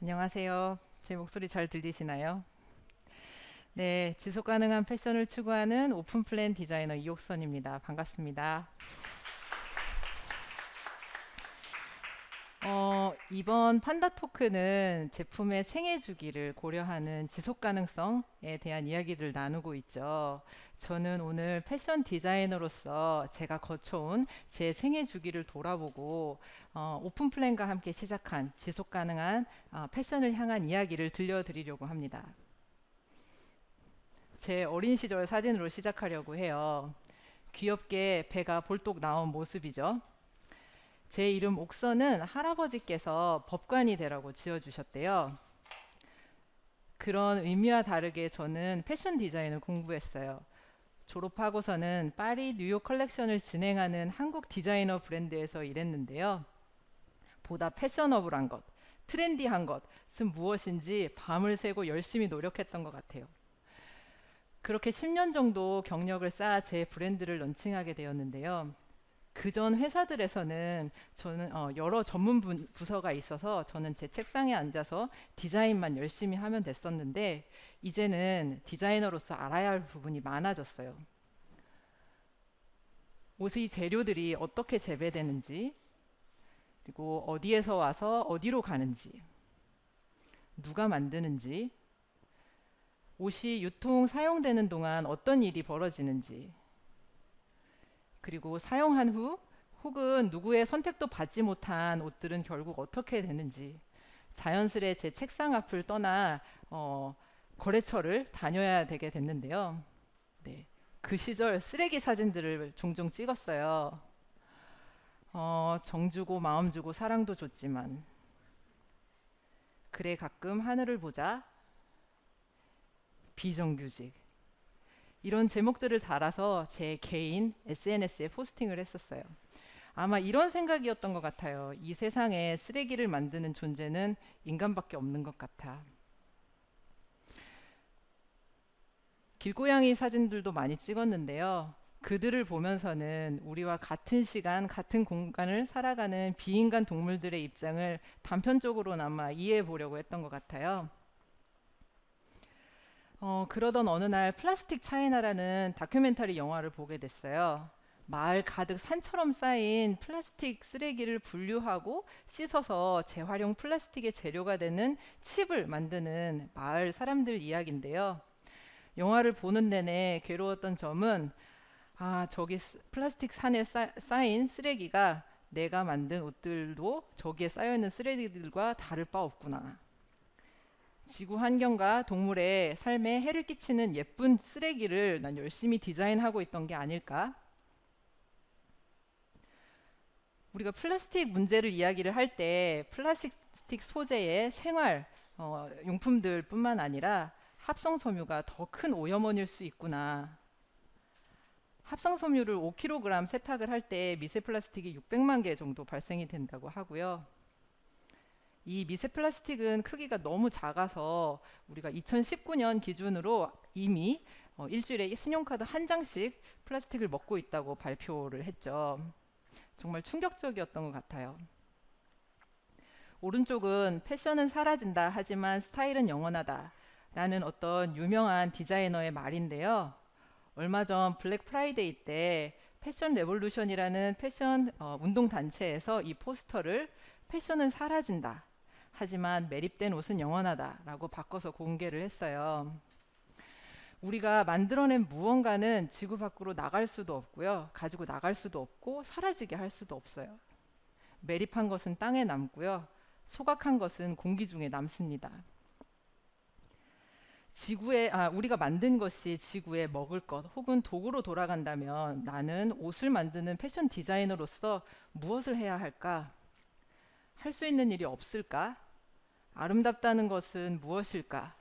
안녕하세요. 제 목소리 잘 들리시나요? 네, 지속 가능한 패션을 추구하는 오픈 플랜 디자이너 이옥선입니다. 반갑습니다. 이번 판다 토크는 제품의 생애 주기를 고려하는 지속 가능성에 대한 이야기들 나누고 있죠. 저는 오늘 패션 디자이너로서 제가 거쳐온 제 생애 주기를 돌아보고 오픈 플랜과 함께 시작한 지속 가능한 패션을 향한 이야기를 들려드리려고 합니다. 제 어린 시절 사진으로 시작하려고 해요. 귀엽게 배가 볼록 나온 모습이죠. 제 이름 옥선은 할아버지께서 법관이 되라고 지어주셨대요. 그런 의미와 다르게 저는 패션 디자인을 공부했어요. 졸업하고서는 파리, 뉴욕 컬렉션을 진행하는 한국 디자이너 브랜드에서 일했는데요. 보다 패셔너블한 것, 트렌디한 것은 무엇인지 밤을 새고 열심히 노력했던 것 같아요. 그렇게 10년 정도 경력을 쌓아 제 브랜드를 런칭하게 되었는데요. 그전 회사들에서는 저는 여러 전문 부서가 있어서 저는 제 책상에 앉아서 디자인만 열심히 하면 됐었는데 이제는 디자이너로서 알아야 할 부분이 많아졌어요. 옷의 재료들이 어떻게 재배되는지, 그리고 어디에서 와서 어디로 가는지, 누가 만드는지, 옷이 유통, 사용되는 동안 어떤 일이 벌어지는지, 그리고 사용한 후 혹은 누구의 선택도 받지 못한 옷들은 결국 어떻게 되는지 자연스레 제 책상 앞을 떠나 거래처를 다녀야 되게 됐는데요. 네, 그 시절 쓰레기 사진들을 종종 찍었어요. 정 주고 마음 주고 사랑도 줬지만 그래 가끔 하늘을 보자 비정규직 이런 제목들을 달아서 제 개인 SNS에 포스팅을 했었어요. 아마 이런 생각이었던 것 같아요. 이 세상에 쓰레기를 만드는 존재는 인간밖에 없는 것 같아. 길고양이 사진들도 많이 찍었는데요. 그들을 보면서는 우리와 같은 시간, 같은 공간을 살아가는 비인간 동물들의 입장을 단편적으로나마 이해해 보려고 했던 것 같아요. 그러던 어느 날 플라스틱 차이나라는 다큐멘터리 영화를 보게 됐어요. 마을 가득 산처럼 쌓인 플라스틱 쓰레기를 분류하고 씻어서 재활용 플라스틱의 재료가 되는 칩을 만드는 마을 사람들 이야기인데요. 영화를 보는 내내 괴로웠던 점은 저기 플라스틱 산에 쌓인 쓰레기가 내가 만든 옷들도 저기에 쌓여있는 쓰레기들과 다를 바 없구나. 지구 환경과 동물의 삶에 해를 끼치는 예쁜 쓰레기를 난 열심히 디자인하고 있던 게 아닐까? 우리가 플라스틱 문제를 이야기를 할 때 플라스틱 소재의 생활 용품들 뿐만 아니라 합성 섬유가 더 큰 오염원일 수 있구나. 합성 섬유를 5kg 세탁을 할 때 미세 플라스틱이 600만 개 정도 발생이 된다고 하고요. 이 미세 플라스틱은 크기가 너무 작아서 우리가 2019년 기준으로 이미 일주일에 신용카드 한 장씩 플라스틱을 먹고 있다고 발표를 했죠. 정말 충격적이었던 것 같아요. 오른쪽은 패션은 사라진다 하지만 스타일은 영원하다 라는 어떤 유명한 디자이너의 말인데요. 얼마 전 블랙 프라이데이 때 패션 레볼루션이라는 패션 운동 단체에서 이 포스터를 패션은 사라진다 하지만 매립된 옷은 영원하다라고 바꿔서 공개를 했어요. 우리가 만들어낸 무언가는 지구 밖으로 나갈 수도 없고요. 가지고 나갈 수도 없고 사라지게 할 수도 없어요. 매립한 것은 땅에 남고요. 소각한 것은 공기 중에 남습니다. 우리가 만든 것이 지구에 먹을 것 혹은 도구로 돌아간다면 나는 옷을 만드는 패션 디자이너로서 무엇을 해야 할까? 할 수 있는 일이 없을까? 아름답다는 것은 무엇일까?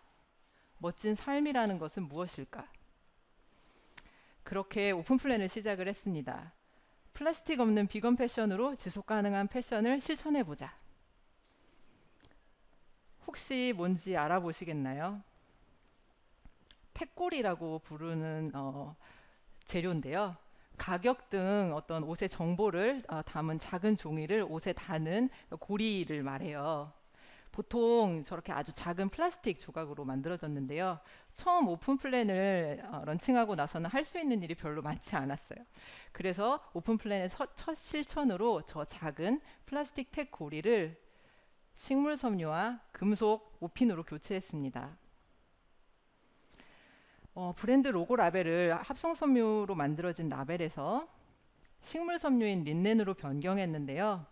멋진 삶이라는 것은 무엇일까? 그렇게 오픈 플랜을 시작을 했습니다. 플라스틱 없는 비건 패션으로 지속 가능한 패션을 실천해 보자. 혹시 뭔지 알아보시겠나요? 택골이라고 부르는 재료인데요. 가격 등 어떤 옷의 정보를 담은 작은 종이를 옷에 다는 고리를 말해요. 보통 저렇게 아주 작은 플라스틱 조각으로 만들어졌는데요. 처음 오픈 플랜을 런칭하고 나서는 할 수 있는 일이 별로 많지 않았어요. 그래서 오픈 플랜의 첫 실천으로 저 작은 플라스틱 텍 고리를 식물 섬유와 금속 오핀으로 교체했습니다. 브랜드 로고 라벨을 합성 섬유로 만들어진 라벨에서 식물 섬유인 린넨으로 변경했는데요.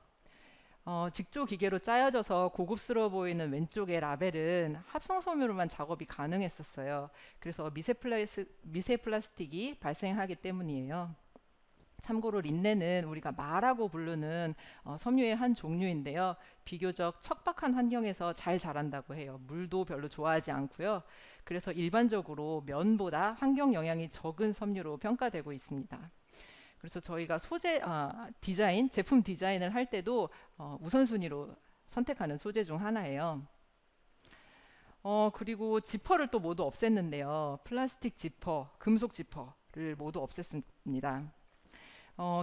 직조 기계로 짜여져서 고급스러워 보이는 왼쪽의 라벨은 합성 섬유로만 작업이 가능했었어요. 그래서 미세 플라스틱이 발생하기 때문이에요. 참고로 린넨은 우리가 마라고 부르는 섬유의 한 종류인데요. 비교적 척박한 환경에서 잘 자란다고 해요. 물도 별로 좋아하지 않고요. 그래서 일반적으로 면보다 환경 영향이 적은 섬유로 평가되고 있습니다. 그래서 저희가 제품 디자인을 할 때도 우선순위로 선택하는 소재 중 하나예요. 그리고 지퍼를 또 모두 없앴는데요. 플라스틱 지퍼, 금속 지퍼를 모두 없앴습니다.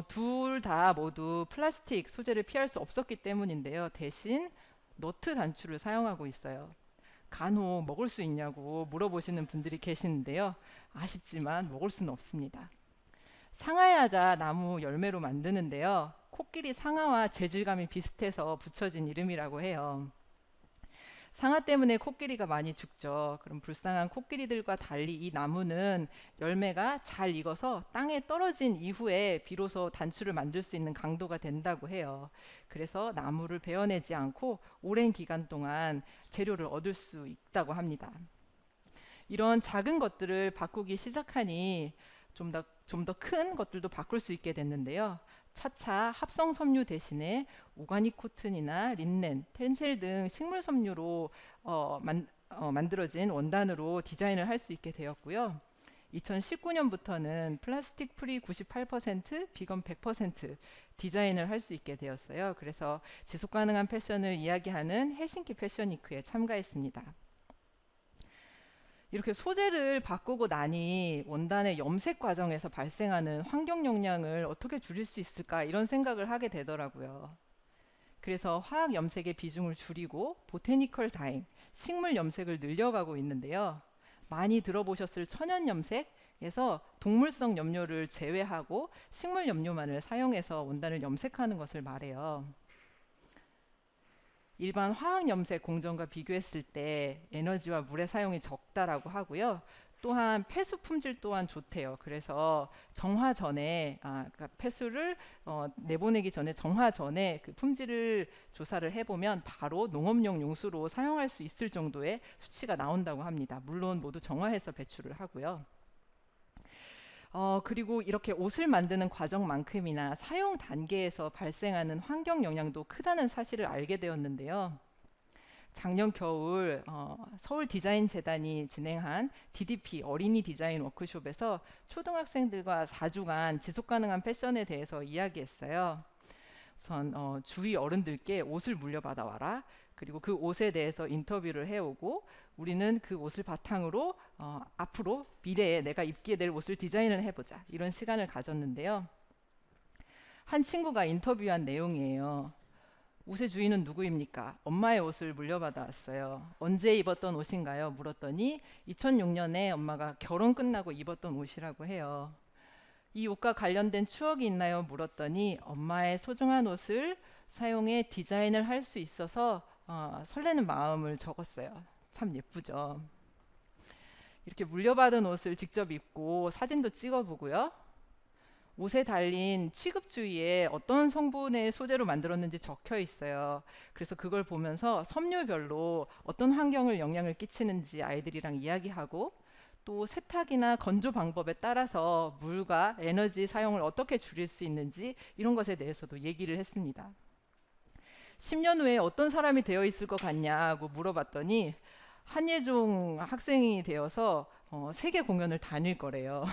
둘 다 모두 플라스틱 소재를 피할 수 없었기 때문인데요. 대신 너트 단추를 사용하고 있어요. 간혹 먹을 수 있냐고 물어보시는 분들이 계시는데요. 아쉽지만 먹을 수는 없습니다. 상하야자 나무 열매로 만드는데요. 코끼리 상아와 재질감이 비슷해서 붙여진 이름이라고 해요. 상아 때문에 코끼리가 많이 죽죠. 그럼 불쌍한 코끼리들과 달리 이 나무는 열매가 잘 익어서 땅에 떨어진 이후에 비로소 단추를 만들 수 있는 강도가 된다고 해요. 그래서 나무를 베어내지 않고 오랜 기간 동안 재료를 얻을 수 있다고 합니다. 이런 작은 것들을 바꾸기 시작하니 좀 더 큰 것들도 바꿀 수 있게 됐는데요. 차차 합성 섬유 대신에 오가닉 코튼이나 린넨, 텐셀 등 식물 섬유로 만들어진 원단으로 디자인을 할 수 있게 되었고요. 2019년부터는 플라스틱 프리 98%, 비건 100% 디자인을 할 수 있게 되었어요. 그래서 지속 가능한 패션을 이야기하는 헬싱키 패션위크에 참가했습니다. 이렇게 소재를 바꾸고 나니 원단의 염색 과정에서 발생하는 환경 영향을 어떻게 줄일 수 있을까 이런 생각을 하게 되더라고요. 그래서 화학 염색의 비중을 줄이고 보테니컬 다잉, 식물 염색을 늘려가고 있는데요. 많이 들어보셨을 천연 염색에서 동물성 염료를 제외하고 식물 염료만을 사용해서 원단을 염색하는 것을 말해요. 일반 화학 염색 공정과 비교했을 때 에너지와 물의 사용이 적다라고 하고요. 또한 폐수 품질 또한 좋대요. 그래서 정화 전에 그러니까 폐수를 내보내기 전에 정화 전에 그 품질을 조사를 해보면 바로 농업용 용수로 사용할 수 있을 정도의 수치가 나온다고 합니다. 물론 모두 정화해서 배출을 하고요. 그리고 이렇게 옷을 만드는 과정만큼이나 사용 단계에서 발생하는 환경 영향도 크다는 사실을 알게 되었는데요. 작년 겨울 서울 디자인 재단이 진행한 DDP 어린이 디자인 워크숍에서 초등학생들과 4주간 지속 가능한 패션에 대해서 이야기했어요. 우선 주위 어른들께 옷을 물려받아 와라. 그리고 그 옷에 대해서 인터뷰를 해오고 우리는 그 옷을 바탕으로 앞으로 미래에 내가 입게 될 옷을 디자인을 해보자. 이런 시간을 가졌는데요. 한 친구가 인터뷰한 내용이에요. 옷의 주인은 누구입니까? 엄마의 옷을 물려받아 왔어요. 언제 입었던 옷인가요? 물었더니 2006년에 엄마가 결혼 끝나고 입었던 옷이라고 해요. 이 옷과 관련된 추억이 있나요? 물었더니 엄마의 소중한 옷을 사용해 디자인을 할 수 있어서 설레는 마음을 적었어요. 참 예쁘죠. 이렇게 물려받은 옷을 직접 입고 사진도 찍어보고요. 옷에 달린 취급 주위에 어떤 성분의 소재로 만들었는지 적혀 있어요. 그래서 그걸 보면서 섬유별로 어떤 환경을 영향을 끼치는지 아이들이랑 이야기하고 또 세탁이나 건조 방법에 따라서 물과 에너지 사용을 어떻게 줄일 수 있는지 이런 것에 대해서도 얘기를 했습니다. 10년 후에 어떤 사람이 되어 있을 것 같냐고 물어봤더니 한예종 학생이 되어서 세계 공연을 다닐 거래요.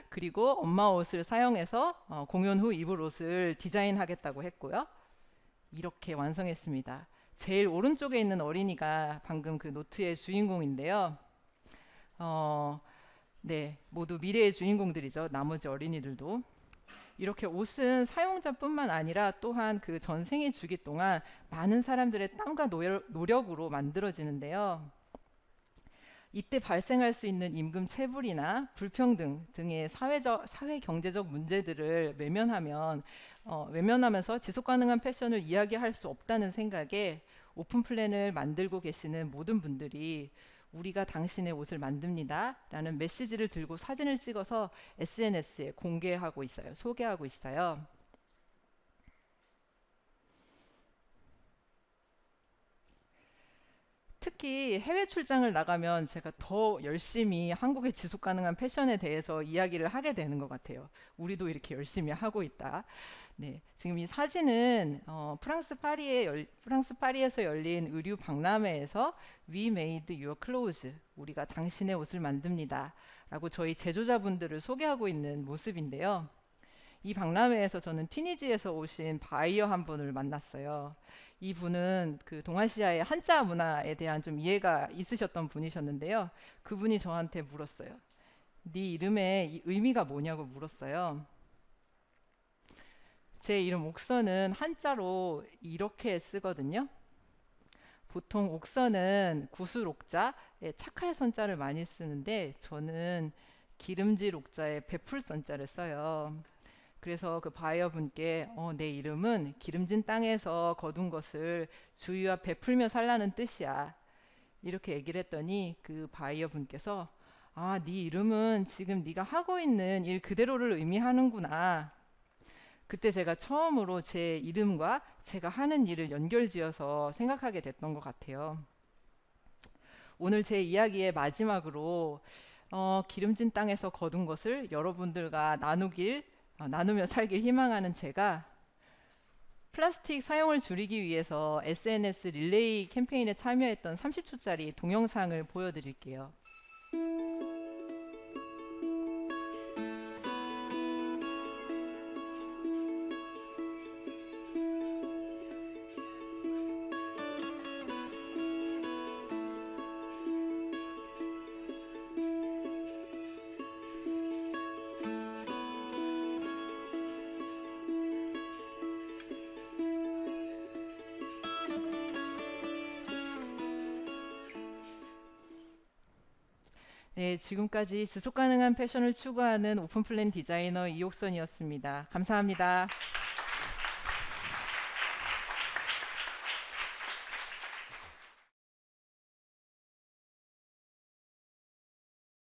그리고 엄마 옷을 사용해서 공연 후 입을 옷을 디자인하겠다고 했고요. 이렇게 완성했습니다. 제일 오른쪽에 있는 어린이가 방금 그 노트의 주인공인데요. 네, 모두 미래의 주인공들이죠. 나머지 어린이들도. 이렇게 옷은 사용자뿐만 아니라 또한 그 전생의 주기 동안 많은 사람들의 땀과 노력으로 만들어지는데요. 이때 발생할 수 있는 임금 체불이나 불평등 등의 사회 경제적 문제들을 외면하면서 지속 가능한 패션을 이야기할 수 없다는 생각에 오픈 플랜을 만들고 계시는 모든 분들이 우리가 당신의 옷을 만듭니다 라는 메시지를 들고 사진을 찍어서 SNS에 공개하고 있어요. 소개하고 있어요. 특히 해외 출장을 나가면 제가 더 열심히 한국의 지속 가능한 패션에 대해서 이야기를 하게 되는 것 같아요. 우리도 이렇게 열심히 하고 있다. 네, 지금 이 사진은 프랑스 파리에서 열린 의류 박람회에서 We made your clothes, 우리가 당신의 옷을 만듭니다 라고 저희 제조자분들을 소개하고 있는 모습인데요. 이 박람회에서 저는 튀니지에서 오신 바이어 한 분을 만났어요. 이 분은 그 동아시아의 한자 문화에 대한 좀 이해가 있으셨던 분이셨는데요. 그분이 저한테 물었어요. 네 이름의 의미가 뭐냐고 물었어요. 제 이름 옥선은 한자로 이렇게 쓰거든요. 보통 옥선은 구슬옥자에 착할 선자를 많이 쓰는데 저는 기름질 옥자에 베풀 선자를 써요. 그래서 그 바이어 분께 내 이름은 기름진 땅에서 거둔 것을 주위와 베풀며 살라는 뜻이야 이렇게 얘기를 했더니 그 바이어 분께서 네 이름은 지금 네가 하고 있는 일 그대로를 의미하는구나. 그때 제가 처음으로 제 이름과 제가 하는 일을 연결지어서 생각하게 됐던 것 같아요. 오늘 제 이야기의 마지막으로 기름진 땅에서 거둔 것을 여러분들과 나누며 살길 희망하는 제가 플라스틱 사용을 줄이기 위해서 SNS 릴레이 캠페인에 참여했던 30초짜리 동영상을 보여드릴게요. 네, 지금까지 지속 가능한 패션을 추구하는 오픈 플랜 디자이너 이옥선이었습니다. 감사합니다.